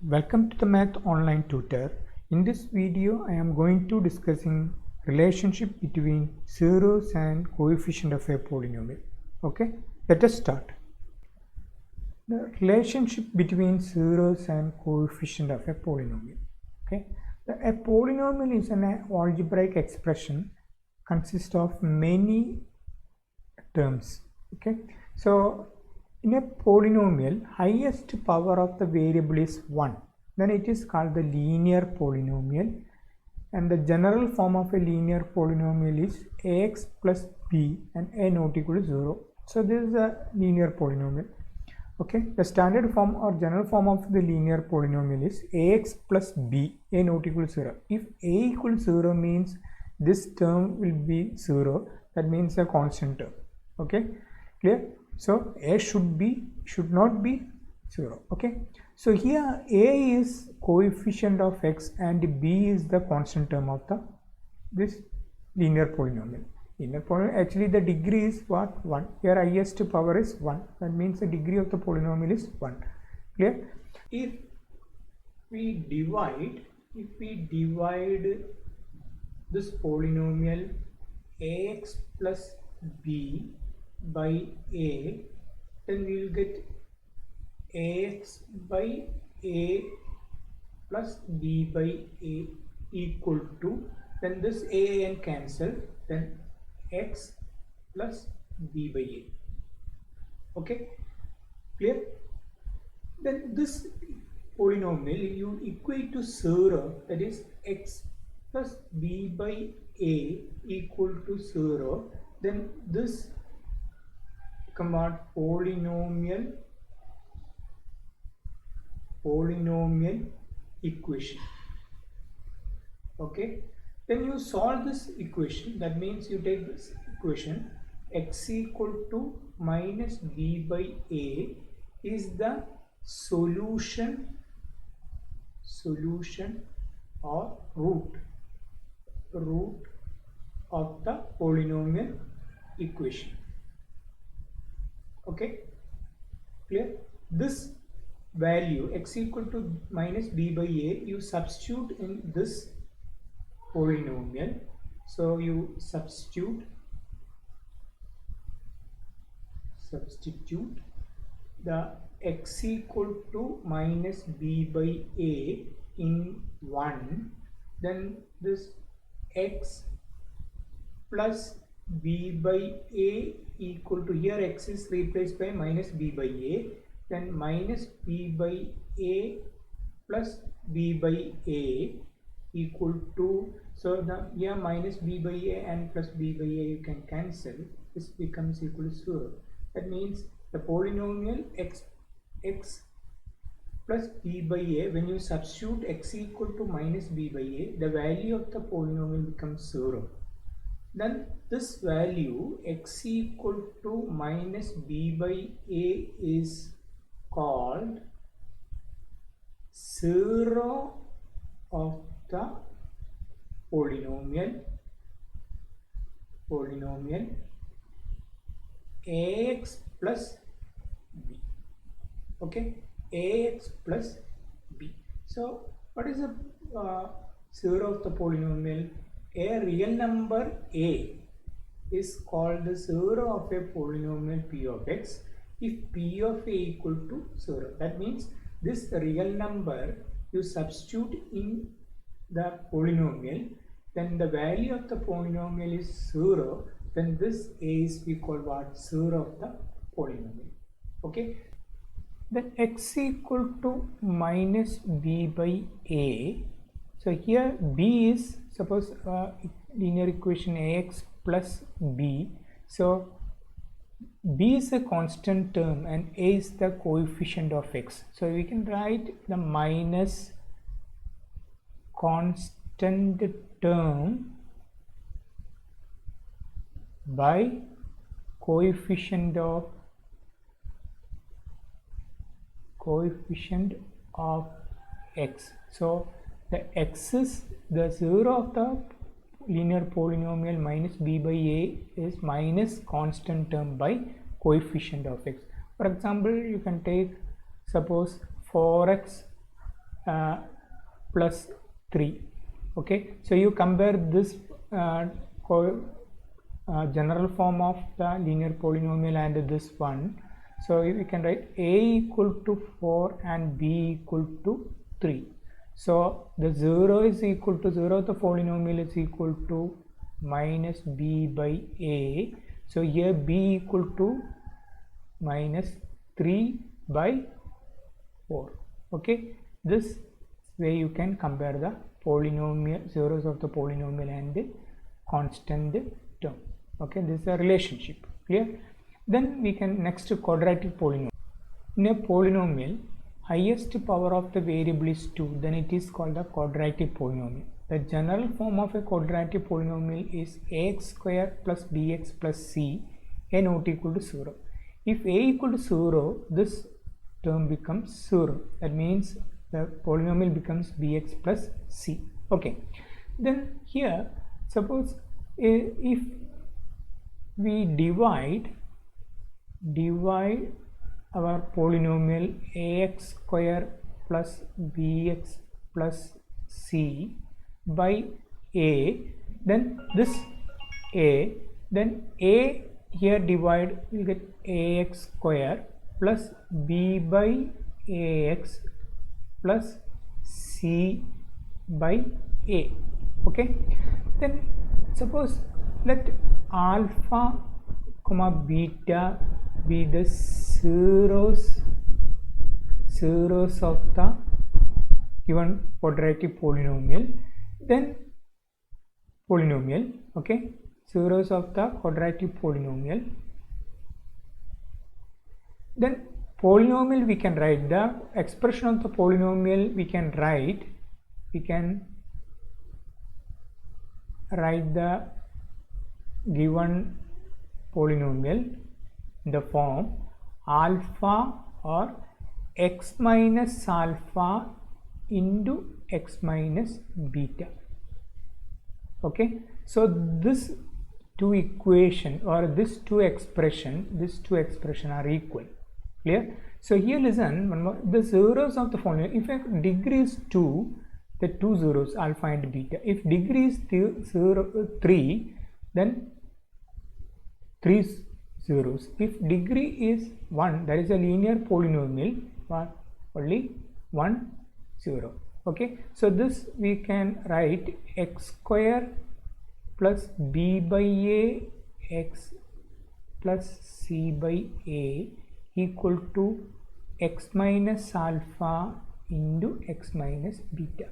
Welcome to the Math Online Tutor. In this video, I am going to discussing relationship between zeros and coefficient of a polynomial. Okay, let us start. The relationship between zeros and coefficient of a polynomial. Okay, a polynomial is an algebraic expression consists of many terms. Okay, so in a polynomial, highest power of the variable is 1. Then it is called the linear polynomial. And the general form of a linear polynomial is ax plus b and a not equal to 0. So this is a linear polynomial. Okay, the standard form or general form of the linear polynomial is ax plus b, a not equal to 0. If a equals 0 means this term will be 0, that means a constant term. Okay, clear? So a should not be 0. Okay, so here a is coefficient of x and b is the constant term of this linear polynomial. Actually the degree is what? 1. Here highest power is 1. That means the degree of the polynomial is 1. Clear? If we divide this polynomial ax plus b by a, then we will get ax by a plus b by a equal to, then this a and cancel, then x plus b by a. Okay, clear? Then this polynomial you equate to 0, that is x plus b by a equal to 0, then this come out polynomial equation. Okay, then you solve this equation. That means you take this equation, x equal to minus b by a is the solution or root of the polynomial equation. Okay, clear? This value x equal to minus b by a you substitute in this polynomial. So you substitute the x equal to minus b by a in 1, then this x plus b by a equal to, here x is replaced by minus b by a, then minus b by a plus b by a equal to, so the here minus b by a and plus b by a you can cancel, this becomes equal to 0. That means the polynomial x plus b by a, when you substitute x equal to minus b by a, the value of the polynomial becomes 0. Then this value x equal to minus b by a is called 0 of the polynomial ax plus b. Okay, ax plus b. So what is the 0 of the polynomial? A real number a is called the 0 of a polynomial p of x if p of a equal to 0. That means this real number you substitute in the polynomial, then the value of the polynomial is 0, then this a is we call what? 0 of the polynomial. Okay, then x equal to minus b by a. So here b is, suppose linear equation ax plus b. So b is a constant term and a is the coefficient of x. So we can write the minus constant term by coefficient of x. So the x is the 0 of the linear polynomial minus b by a is minus constant term by coefficient of x. For example, you can take suppose 4x plus 3. Okay, so you compare this general form of the linear polynomial and this one. So we can write a equal to 4 and b equal to 3. So the 0 is equal to 0, the polynomial is equal to minus b by a. So here b equal to minus 3 by 4. Okay, this way you can compare the polynomial zeros of the polynomial and the constant term. Okay, this is a relationship. Clear? Then we can next quadratic polynomial. In a polynomial, highest power of the variable is 2, then it is called a quadratic polynomial. The general form of a quadratic polynomial is ax square plus bx plus c, a not equal to 0. If a equal to 0, this term becomes 0. That means the polynomial becomes bx plus c. Okay. Then here, suppose if we divide our polynomial ax square plus bx plus c by a, then this a, then a here divide, will get ax square plus b by ax plus c by a. Okay, then suppose let alpha comma beta be the zeros of the given quadratic polynomial, then okay, zeros of the quadratic polynomial, then polynomial we can write the expression of the polynomial, we can write the given polynomial in the form alpha or x minus alpha into x minus beta. Okay, so this two equation or this two expression are equal. Clear? So here listen, one more, the zeros of the polynomial, if a degree is 2, the two zeros alpha and beta. If degree is 3, then 3 zeros. If degree is 1, that is a linear polynomial, only 1 0. Okay, so this we can write x square plus b by a x plus c by a equal to x minus alpha into x minus beta.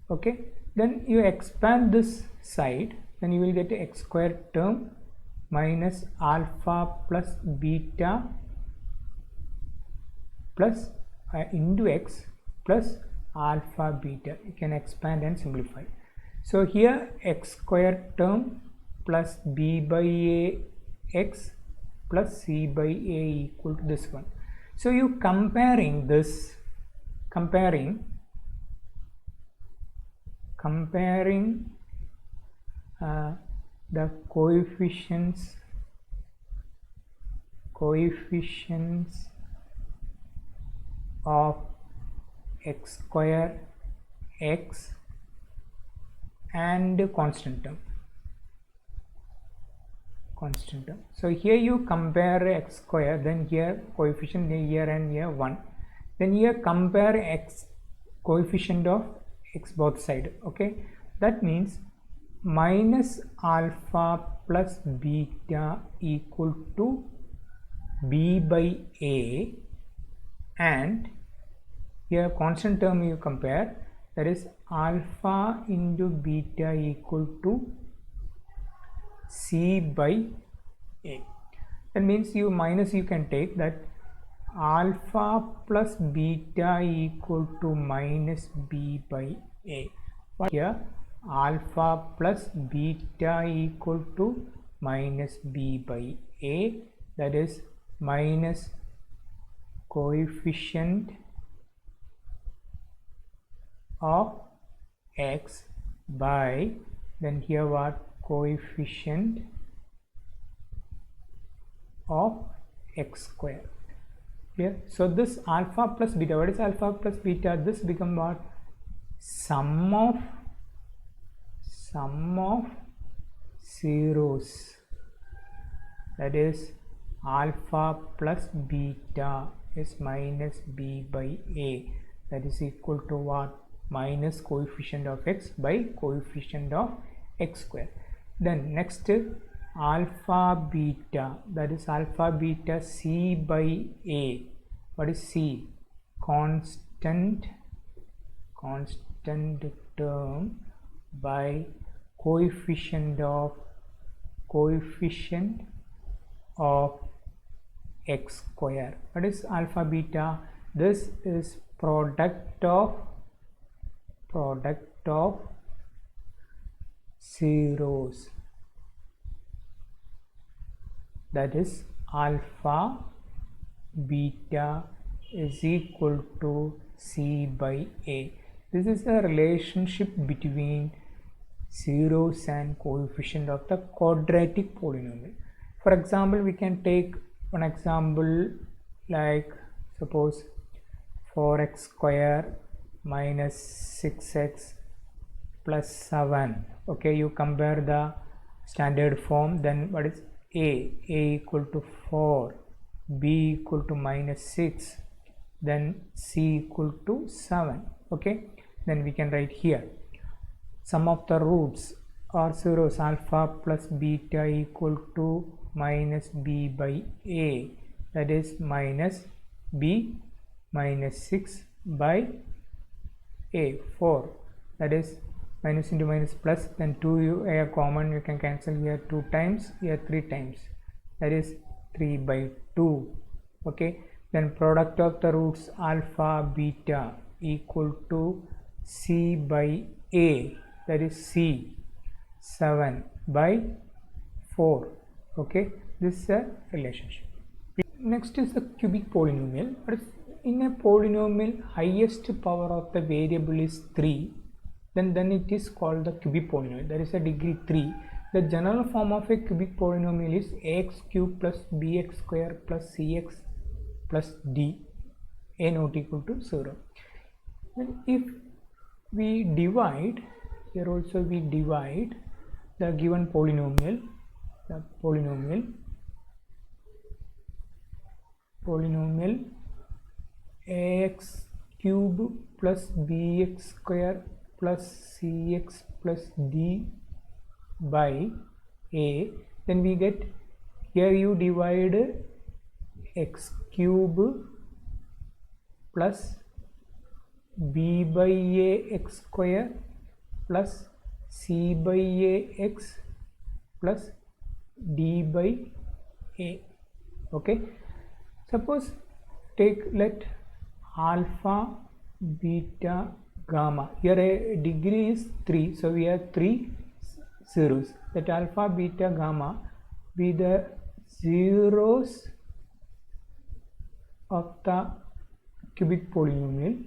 Okay, then you expand this side, then you will get a x square term minus alpha plus beta plus into x plus alpha beta. You can expand and simplify. So here x square term plus b by a x plus c by a equal to this one. So you comparing the coefficients of x square, x and constant term. So here you compare x square, then here coefficient here and here 1, then here compare x coefficient of x both side. Okay, that means minus alpha plus beta equal to b by a, and here constant term you compare, that is alpha into beta equal to c by a. That means you minus, you can take that alpha plus beta equal to minus b by a. Here alpha plus beta equal to minus b by a, that is minus coefficient of x by, then here what, coefficient of x square. here. So this alpha plus beta, what is alpha plus beta? This become what? Sum of zeros, that is alpha plus beta is minus b by a, that is equal to what? Minus coefficient of x by coefficient of x square. Then next alpha beta, that is alpha beta c by a. What is c? Constant term by coefficient of x square. What is alpha beta? This is product of zeros, that is alpha beta is equal to c by a. This is the relationship between zeros and coefficient of the quadratic polynomial. For example, we can take one example like suppose 4x square minus 6x plus 7. Okay, you compare the standard form, then what is a equal to 4, b equal to minus 6, then c equal to 7. Okay, then we can write here sum of the roots are zeros, alpha plus beta equal to minus b by a, that is minus b minus 6 by a, 4, that is minus into minus plus, then 2 you are common, you can cancel here 2 times, here 3 times, that is 3 by 2. Okay, then product of the roots alpha beta equal to c by a, that is c, 7 by 4. Okay, this is a relationship. Next is the cubic polynomial. In a polynomial, highest power of the variable is 3, then it is called the cubic polynomial. There is a degree 3. The general form of a cubic polynomial is ax cube plus bx square plus cx plus d, a not equal to 0. Then if we divide, here also we divide the given polynomial, ax cube plus bx square plus cx plus d by a, then we get, here you divide x cube plus b by a x square plus c by a x plus d by a. Okay, suppose let alpha beta gamma, here a degree is 3, so we have 3 zeros, that alpha beta gamma be the zeros of the cubic polynomial,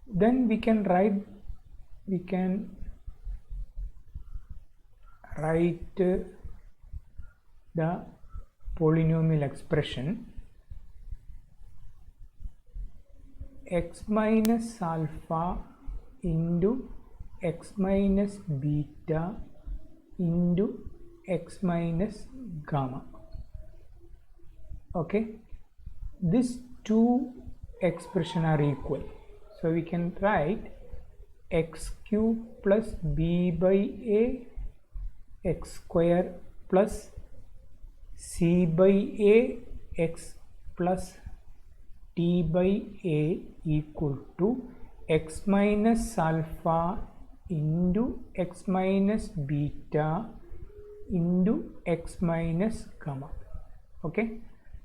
then we can write the polynomial expression x minus alpha into x minus beta into x minus gamma. Okay, these two expressions are equal, so we can write x cube plus b by a x square plus c by a x plus t by a equal to x minus alpha into x minus beta into x minus gamma. Okay,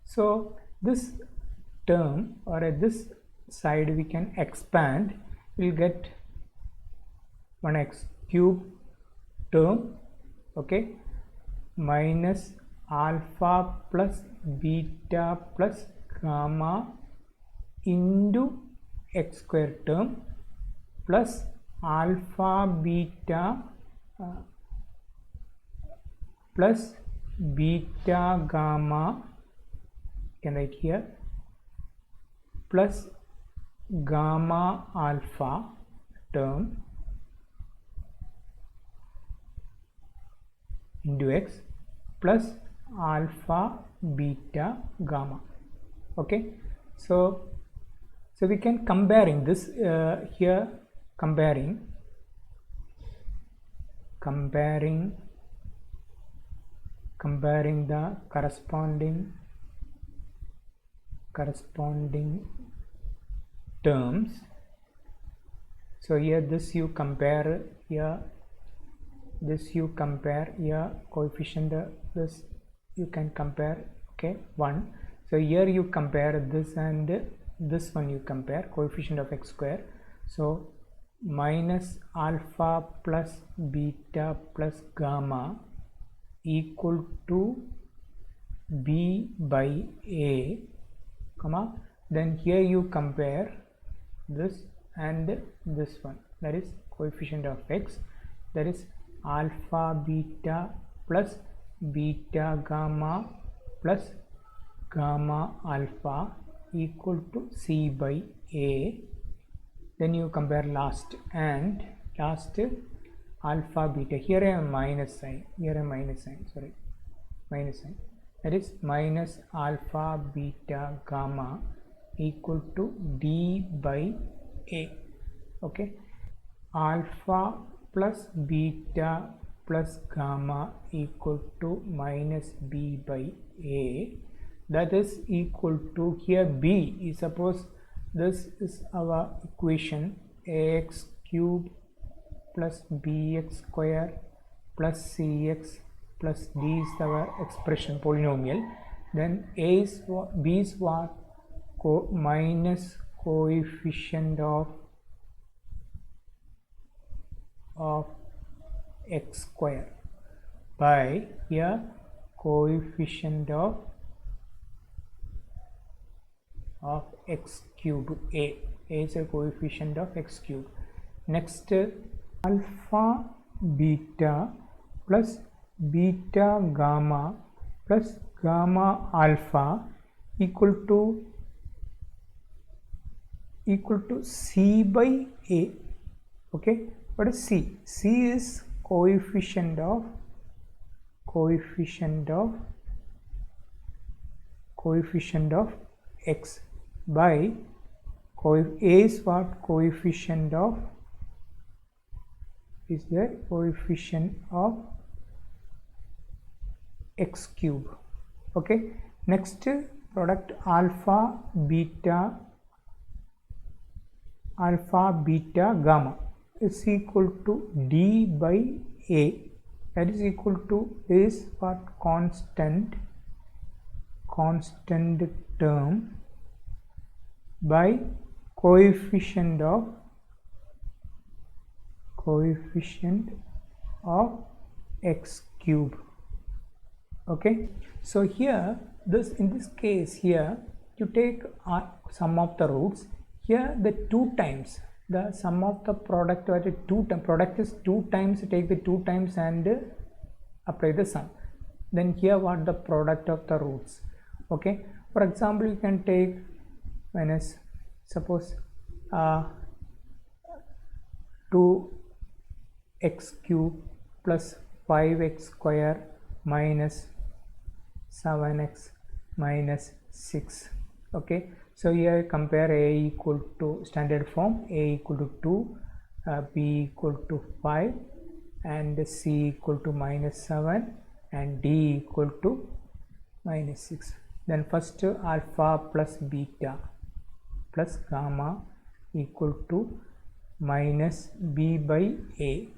so this term or this side we can expand, we'll get one x cube term, okay, minus alpha plus beta plus gamma into x square term plus alpha beta plus beta gamma, can write here, plus gamma alpha term into x plus alpha beta gamma. Okay, so we can comparing this here, comparing the corresponding terms. So here this you compare, here this you compare, here coefficient, this you can compare, okay, 1. So here you compare this and this one, you compare coefficient of x square. So minus alpha plus beta plus gamma equal to b by a, comma, then here you compare this and this one, that is coefficient of x, that is alpha beta plus beta gamma plus gamma alpha equal to c by a. Then you compare last alpha beta, here a minus sign, sorry, minus sign, that is minus alpha beta gamma equal to d by a. Okay, alpha plus beta plus gamma equal to minus b by a, that is equal to, here b is, suppose this is our equation, ax cube plus bx square plus cx plus d is our expression polynomial, then a is what, b is what, minus coefficient of x square by, here coefficient of x cube, a is a coefficient of x cube. Next, alpha beta plus beta gamma plus gamma alpha equal to c by a. Okay, what is c? C is coefficient of x by a is what, coefficient of, is the coefficient of x cube. Okay, next product alpha beta gamma is equal to d by a, that is equal to, is what, constant term by coefficient of x cube. Okay, so here in this case, here you take sum of the roots, here the 2 times, the sum of the product, or the product is 2 times, take the 2 times and apply the sum. Then here what, the product of the roots. Okay, for example, you can take minus, suppose 2x cube plus 5x square minus 7x minus 6. Okay, so here compare a equal to standard form, a equal to 2, b equal to 5 and c equal to minus 7 and d equal to minus 6. Then first alpha plus beta plus gamma equal to minus b by a,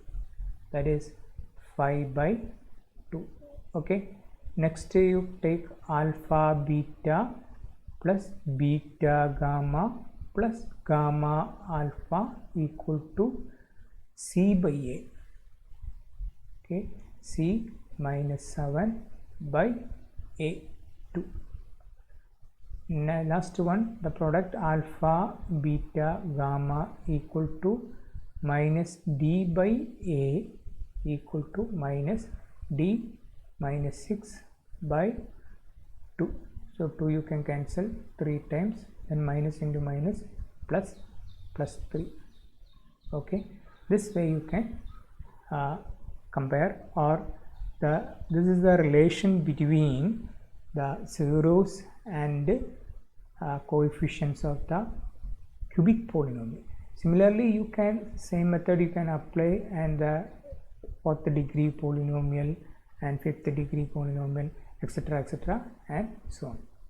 that is 5 by 2. Okay, next you take alpha beta plus beta gamma plus gamma alpha equal to c by a. Okay, c minus 7 by a 2. Last one, the product alpha beta gamma equal to minus d by a equal to minus d minus 6 by 2. So 2 you can cancel 3 times, then minus into minus plus 3. Okay, this way you can compare, or this is the relation between the zeros and coefficients of the cubic polynomial. Similarly, you can, same method you can apply and the 4th degree polynomial and 5th degree polynomial, etc., etc., and so on.